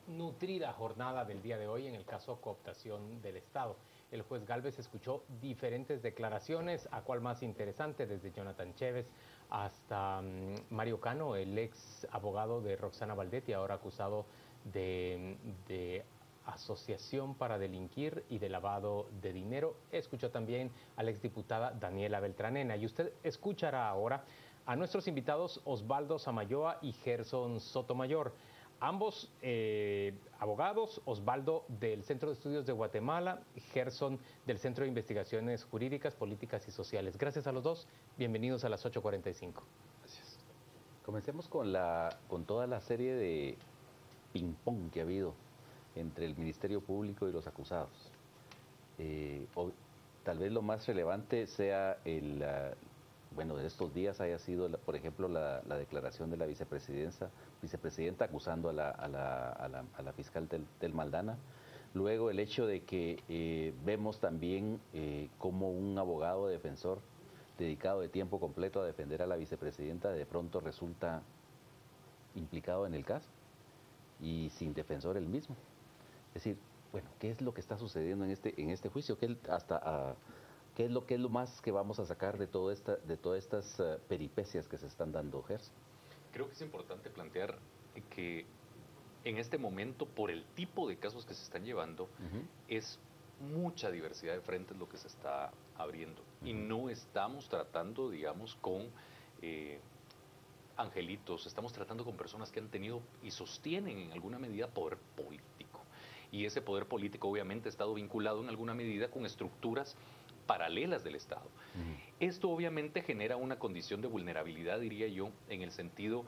nutrida jornada del día de hoy en el caso cooptación del Estado. El juez Gálvez escuchó diferentes declaraciones, a cuál más interesante, desde Jonathan Chévez hasta Mario Cano, el ex abogado de Roxana Valdetti, ahora acusado de asociación para delinquir y de lavado de dinero. Escuchó también a la exdiputada Daniela Beltranena. Y usted escuchará ahora a nuestros invitados Osvaldo Samayoa y Gerson Sotomayor. Ambos abogados, Osvaldo del Centro de Estudios de Guatemala, Gerson del Centro de Investigaciones Jurídicas, Políticas y Sociales. Gracias a los dos, bienvenidos a las 8:45. Gracias. Comencemos con toda la serie de ping-pong que ha habido entre el Ministerio Público y los acusados. Tal vez lo más relevante sea bueno, de estos días haya sido, por ejemplo, la declaración de la vicepresidenta acusando a la fiscal del Maldana. Luego el hecho de que vemos también como un abogado defensor dedicado de tiempo completo a defender a la vicepresidenta de pronto resulta implicado en el caso y sin defensor él mismo. Es decir, bueno, ¿qué es lo que está sucediendo en este juicio? ¿Qué es lo más que vamos a sacar de todas estas peripecias que se están dando, Gerson? Creo que es importante plantear que en este momento, por el tipo de casos que se están llevando, es mucha diversidad de frentes lo que se está abriendo. Y no estamos tratando, digamos, con angelitos, estamos tratando con personas que han tenido y sostienen en alguna medida poder político. Y ese poder político obviamente ha estado vinculado en alguna medida con estructuras paralelas del Estado. Esto obviamente genera una condición de vulnerabilidad, diría yo, en el sentido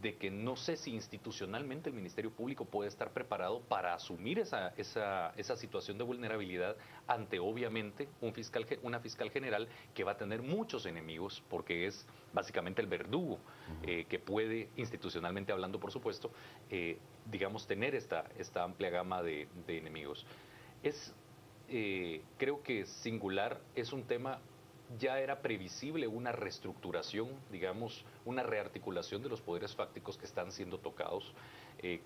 de que no sé si institucionalmente el Ministerio Público puede estar preparado para asumir esa situación de vulnerabilidad ante obviamente una fiscal general que va a tener muchos enemigos, porque es básicamente el verdugo que puede, institucionalmente hablando por supuesto, digamos, tener esta amplia gama de enemigos. Creo que singular, es un tema, ya era previsible una reestructuración, digamos, una rearticulación de los poderes fácticos que están siendo tocados.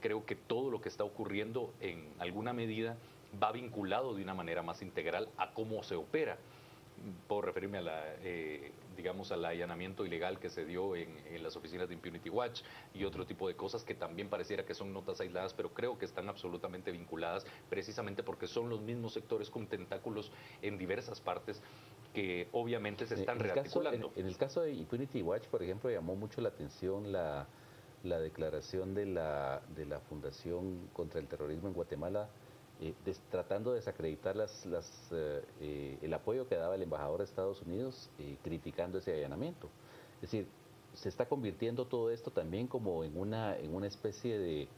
Creo que todo lo que está ocurriendo en alguna medida va vinculado de una manera más integral a cómo se opera. Puedo referirme a digamos, al allanamiento ilegal que se dio en las oficinas de Impunity Watch y otro tipo de cosas que también pareciera que son notas aisladas, pero creo que están absolutamente vinculadas precisamente porque son los mismos sectores con tentáculos en diversas partes que obviamente se están rearticulando. En el caso de Impunity Watch, por ejemplo, llamó mucho la atención la declaración de la Fundación contra el Terrorismo en Guatemala, tratando de desacreditar el apoyo que daba el embajador de Estados Unidos, criticando ese allanamiento. Es decir, se está convirtiendo todo esto también como en una especie de,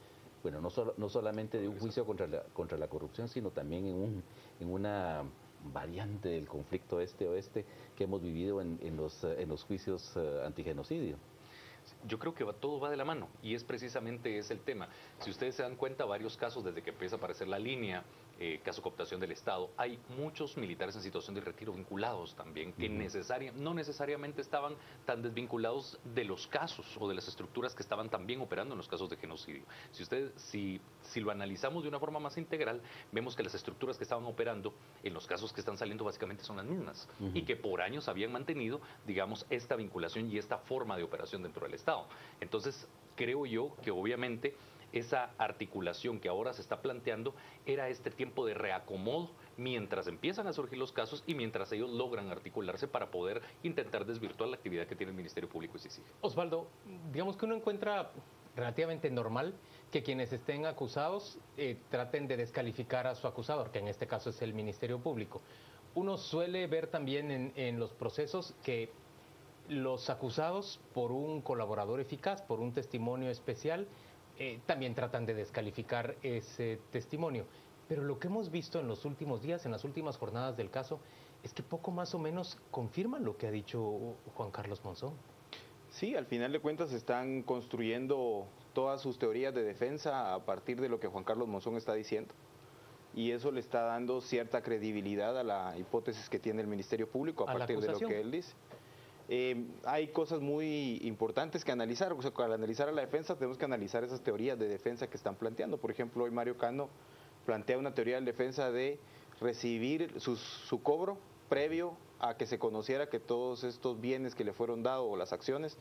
bueno, no solamente de un juicio contra la corrupción, sino también en una variante del conflicto este-oeste que hemos vivido en los juicios antigenocidio. Yo creo que todo va de la mano y es precisamente ese el tema. Si ustedes se dan cuenta, varios casos desde que empieza a aparecer la línea, caso cooptación del Estado, hay muchos militares en situación de retiro vinculados también, que no necesariamente estaban tan desvinculados de los casos o de las estructuras que estaban también operando en los casos de genocidio. Si lo analizamos de una forma más integral, vemos que las estructuras que estaban operando en los casos que están saliendo básicamente son las mismas y que por años habían mantenido, digamos, esta vinculación y esta forma de operación dentro del Estado. Entonces, creo yo que obviamente esa articulación que ahora se está planteando era este tiempo de reacomodo mientras empiezan a surgir los casos y mientras ellos logran articularse para poder intentar desvirtuar la actividad que tiene el Ministerio Público y CICIG. Osvaldo, digamos que uno encuentra relativamente normal que quienes estén acusados traten de descalificar a su acusador, que en este caso es el Ministerio Público. Uno suele ver también en los procesos que los acusados por un colaborador eficaz, por un testimonio especial, también tratan de descalificar ese testimonio. Pero lo que hemos visto en los últimos días, en las últimas jornadas del caso, es que poco más o menos confirman lo que ha dicho Juan Carlos Monzón. Sí, al final de cuentas están construyendo todas sus teorías de defensa a partir de lo que Juan Carlos Monzón está diciendo. Y eso le está dando cierta credibilidad a la hipótesis que tiene el Ministerio Público a partir de lo que él dice. Hay cosas muy importantes que analizar. O sea, al analizar a la defensa tenemos que analizar esas teorías de defensa que están planteando. Por ejemplo, hoy Mario Cano plantea una teoría de defensa de recibir su cobro previo a que se conociera que todos estos bienes que le fueron dados o las acciones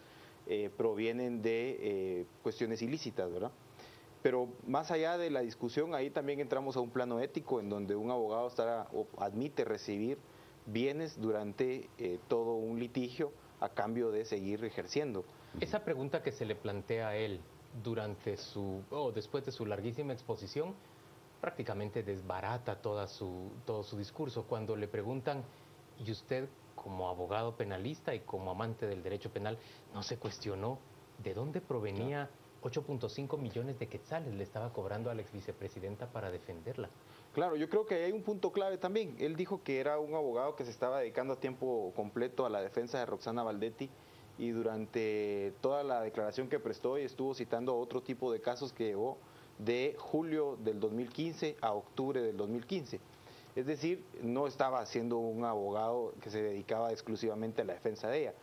provienen de cuestiones ilícitas, ¿verdad? Pero más allá de la discusión, ahí también entramos a un plano ético en donde un abogado admite recibir bienes durante todo un litigio a cambio de seguir ejerciendo. Esa pregunta que se le plantea a él durante después de su larguísima exposición prácticamente desbarata todo su discurso. Cuando le preguntan, ¿y usted como abogado penalista y como amante del derecho penal no se cuestionó de dónde provenía 8.5 millones de quetzales le estaba cobrando a la ex vicepresidenta para defenderla? Claro, yo creo que hay un punto clave también. Él dijo que era un abogado que se estaba dedicando a tiempo completo a la defensa de Roxana Valdetti y durante toda la declaración que prestó y estuvo citando otro tipo de casos que llevó de julio del 2015 a octubre del 2015. Es decir, no estaba siendo un abogado que se dedicaba exclusivamente a la defensa de ella.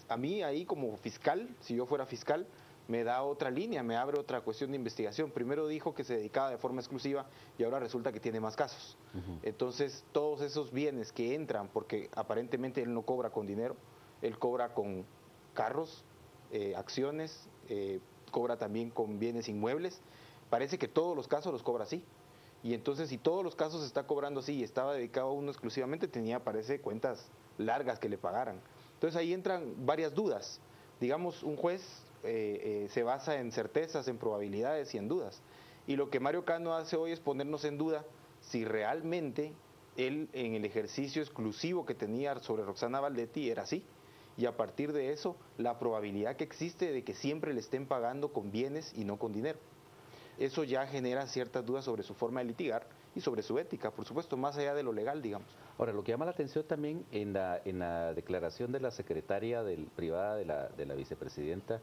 A mí ahí como fiscal, si yo fuera fiscal, me da otra línea, me abre otra cuestión de investigación. Primero dijo que se dedicaba de forma exclusiva y ahora resulta que tiene más casos. Entonces, todos esos bienes que entran, porque aparentemente él no cobra con dinero, él cobra con carros, acciones, cobra también con bienes inmuebles. Parece que todos los casos los cobra así. Y entonces, si todos los casos se está cobrando así y estaba dedicado a uno exclusivamente, tenía, parece, cuentas largas que le pagaran. Entonces, ahí entran varias dudas. Digamos, un juez se basa en certezas, en probabilidades y en dudas. Y lo que Mario Cano hace hoy es ponernos en duda si realmente él, en el ejercicio exclusivo que tenía sobre Roxana Valdetti, era así. Y a partir de eso, la probabilidad que existe de que siempre le estén pagando con bienes y no con dinero. Eso ya genera ciertas dudas sobre su forma de litigar y sobre su ética, por supuesto, más allá de lo legal, digamos. Ahora, lo que llama la atención también en la declaración de la secretaria privada de la vicepresidenta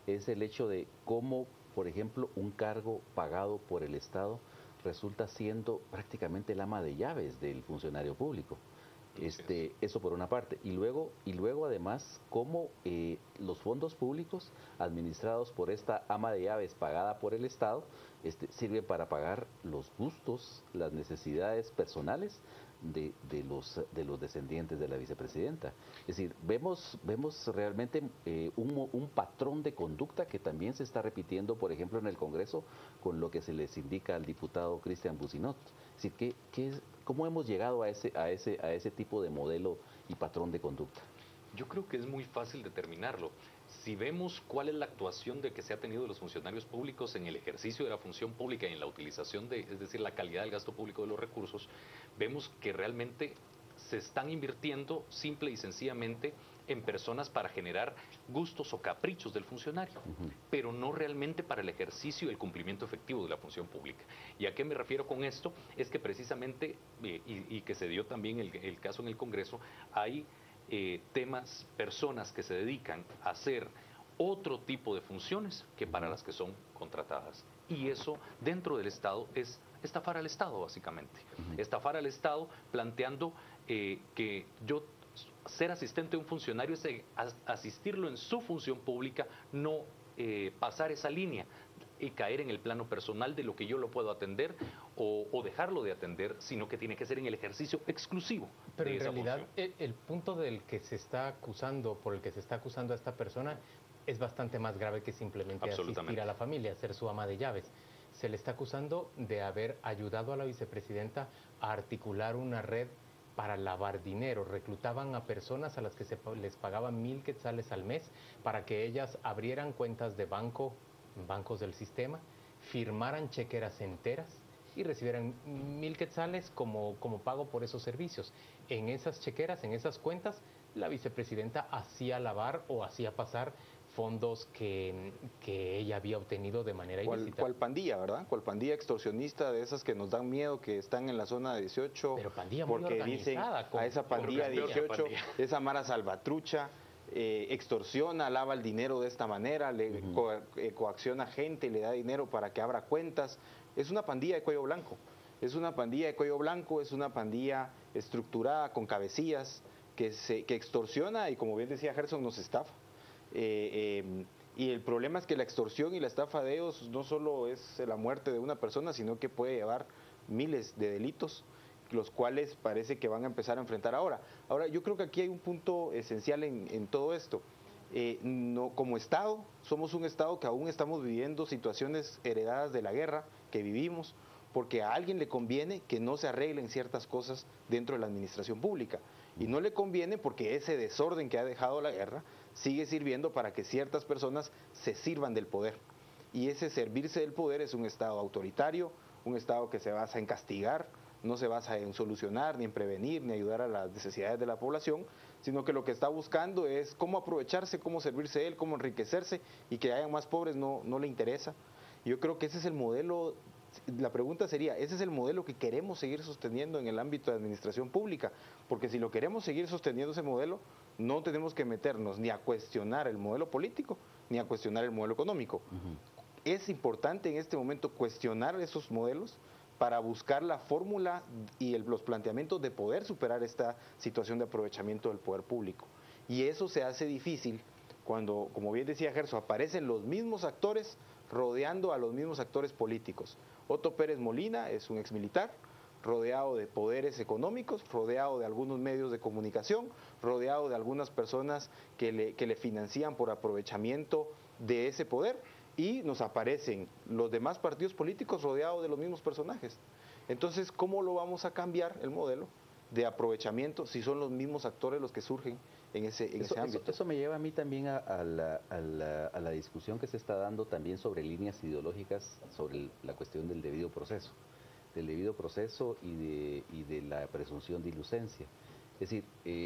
es el hecho de cómo, por ejemplo, un cargo pagado por el Estado resulta siendo prácticamente el ama de llaves del funcionario público. Eso por una parte. Y luego además, cómo los fondos públicos administrados por esta ama de llaves pagada por el Estado sirven para pagar los gustos, las necesidades personales de los descendientes de la vicepresidenta. Es decir, vemos realmente un patrón de conducta que también se está repitiendo, por ejemplo, en el Congreso, con lo que se les indica al diputado Cristian Businot. Es decir, ¿cómo hemos llegado a ese tipo de modelo y patrón de conducta? Yo creo que es muy fácil determinarlo. Si vemos cuál es la actuación de que se ha tenido de los funcionarios públicos en el ejercicio de la función pública y en la utilización es decir, la calidad del gasto público de los recursos, vemos que realmente se están invirtiendo simple y sencillamente en personas para generar gustos o caprichos del funcionario, pero no realmente para el ejercicio y el cumplimiento efectivo de la función pública. ¿Y a qué me refiero con esto? Es que precisamente, y que se dio también el caso en el Congreso, hay temas, personas que se dedican a hacer otro tipo de funciones que para las que son contratadas. Y eso dentro del Estado es estafar al Estado, básicamente. Estafar al Estado planteando que yo ser asistente de un funcionario es asistirlo en su función pública, no pasar esa línea y caer en el plano personal de lo que yo lo puedo atender o dejarlo de atender, sino que tiene que ser en el ejercicio exclusivo. Pero de en esa realidad función. el punto del que se está acusando, por el que se está acusando a esta persona, es bastante más grave que simplemente asistir a la familia, ser su ama de llaves. Se le está acusando de haber ayudado a la vicepresidenta a articular una red para lavar dinero. Reclutaban a personas a las que les pagaban 1,000 quetzales al mes para que ellas abrieran cuentas de bancos del sistema, firmaran chequeras enteras y recibieran 1,000 quetzales como pago por esos servicios. En esas chequeras, en esas cuentas, la vicepresidenta hacía lavar o hacía pasar fondos que ella había obtenido de manera ilícita. ¿Cuál pandilla, verdad? ¿Cuál pandilla extorsionista de esas que nos dan miedo, que están en la zona 18? Pero pandilla muy porque organizada. Dicen a esa pandilla 18, esa mara salvatrucha, extorsiona, lava el dinero de esta manera, le coacciona gente, le da dinero para que abra cuentas. Es una pandilla de cuello blanco. Es una pandilla de cuello blanco, es una pandilla estructurada con cabecillas, que extorsiona y, como bien decía Gerson, nos estafa. Y el problema es que la extorsión y la estafa de ellos no solo es la muerte de una persona, sino que puede llevar miles de delitos, los cuales parece que van a empezar a enfrentar ahora. Ahora, yo creo que aquí hay un punto esencial en todo esto. No, como Estado, somos un Estado que aún estamos viviendo situaciones heredadas de la guerra que vivimos, porque a alguien le conviene que no se arreglen ciertas cosas dentro de la administración pública. Y no le conviene porque ese desorden que ha dejado la guerra sigue sirviendo para que ciertas personas se sirvan del poder. Y ese servirse del poder es un Estado autoritario, un Estado que se basa en castigar, no se basa en solucionar, ni en prevenir, ni ayudar a las necesidades de la población, sino que lo que está buscando es cómo aprovecharse, cómo servirse de él, cómo enriquecerse, y que hayan más pobres no le interesa. Yo creo que ese es el modelo. La pregunta sería, ¿ese es el modelo que queremos seguir sosteniendo en el ámbito de administración pública? Porque si lo queremos seguir sosteniendo ese modelo, no tenemos que meternos ni a cuestionar el modelo político, ni a cuestionar el modelo económico. Es importante en este momento cuestionar esos modelos para buscar la fórmula y los planteamientos de poder superar esta situación de aprovechamiento del poder público. Y eso se hace difícil cuando, como bien decía Gerson, aparecen los mismos actores rodeando a los mismos actores políticos. Otto Pérez Molina es un exmilitar, rodeado de poderes económicos, rodeado de algunos medios de comunicación, rodeado de algunas personas que le financian por aprovechamiento de ese poder, y nos aparecen los demás partidos políticos rodeados de los mismos personajes. Entonces, ¿cómo lo vamos a cambiar el modelo de aprovechamiento si son los mismos actores los que surgen en ese ámbito? Eso me lleva a mí también a la discusión que se está dando también sobre líneas ideológicas, sobre la cuestión del debido proceso y de la presunción de inocencia. Es decir,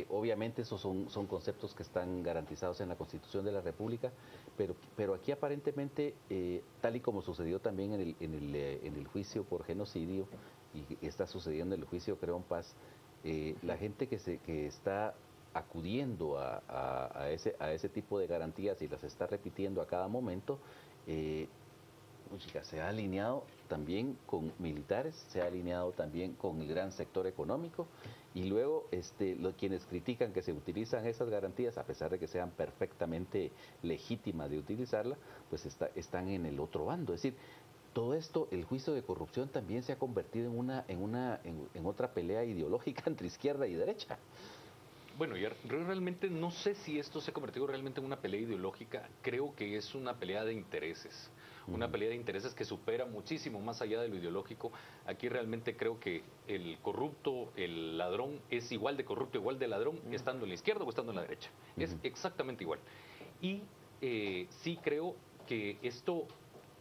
obviamente esos son conceptos que están garantizados en la Constitución de la República, pero aquí aparentemente, tal y como sucedió también en el juicio por genocidio y está sucediendo en el juicio Creón Paz, la gente que está acudiendo a ese tipo de garantías y las está repitiendo a cada momento, se ha alineado también con militares, se ha alineado también con el gran sector económico, y luego quienes critican que se utilizan esas garantías, a pesar de que sean perfectamente legítimas de utilizarla, pues están en el otro bando. Es decir, todo esto, el juicio de corrupción también se ha convertido en otra pelea ideológica entre izquierda y derecha. Bueno, yo realmente no sé si esto se ha convertido realmente en una pelea ideológica. Creo que es una pelea de intereses. Una pelea de intereses que supera muchísimo más allá de lo ideológico. Aquí realmente creo que el corrupto, el ladrón, es igual de corrupto, igual de ladrón, estando en la izquierda o estando en la derecha. Es exactamente igual. Y sí creo que esto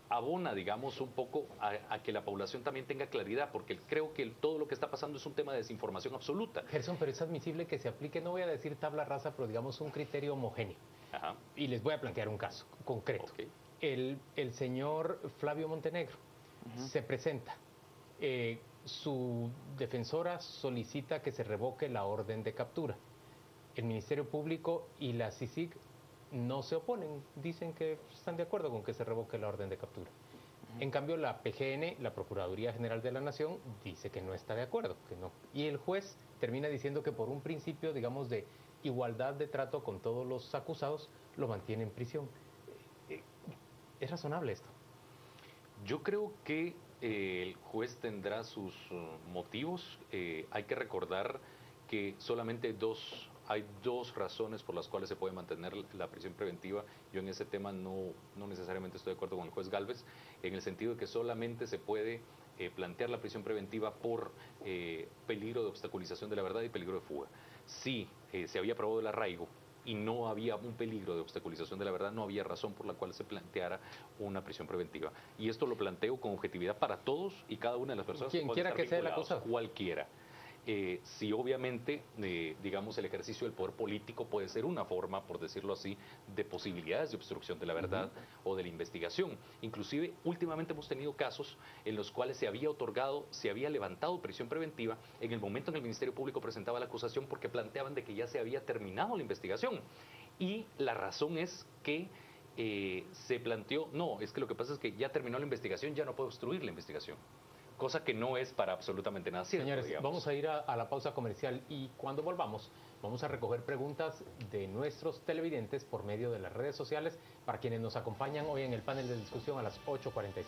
abona, digamos, un poco a que la población también tenga claridad, porque creo que todo lo que está pasando es un tema de desinformación absoluta. Gerson, pero es admisible que se aplique, no voy a decir tabla rasa, pero digamos un criterio homogéneo. Ajá. Y les voy a plantear un caso concreto. Okay. El señor Flavio Montenegro se presenta, su defensora solicita que se revoque la orden de captura. El Ministerio Público y la CICIG no se oponen, dicen que están de acuerdo con que se revoque la orden de captura. En cambio, la PGN, la Procuraduría General de la Nación, dice que no está de acuerdo, que no. Y el juez termina diciendo que por un principio, digamos, de igualdad de trato con todos los acusados, lo mantiene en prisión. ¿Es razonable esto? Yo creo que el juez tendrá sus motivos. Hay que recordar que solamente hay dos razones por las cuales se puede mantener la prisión preventiva. Yo en ese tema no necesariamente estoy de acuerdo con el juez Gálvez, en el sentido de que solamente se puede plantear la prisión preventiva por peligro de obstaculización de la verdad y peligro de fuga. Si se había aprobado el arraigo y no había un peligro de obstaculización de la verdad, no había razón por la cual se planteara una prisión preventiva. Y esto lo planteo con objetividad para todos y cada una de las personas. Quien quiera que sea la cosa. Cualquiera. Si obviamente, digamos, el ejercicio del poder político puede ser una forma, por decirlo así, de posibilidades de obstrucción de la verdad o de la investigación. Inclusive, últimamente hemos tenido casos en los cuales se había levantado prisión preventiva en el momento en que el Ministerio Público presentaba la acusación porque planteaban de que ya se había terminado la investigación. Y la razón es que se planteó, no, es que lo que pasa es que ya terminó la investigación, ya no puede obstruir la investigación. cosa que no es para absolutamente nada cierto. Señores, digamos. vamos a ir a la pausa comercial y cuando volvamos vamos a recoger preguntas de nuestros televidentes por medio de las redes sociales para quienes nos acompañan hoy en el panel de discusión a las 8:45.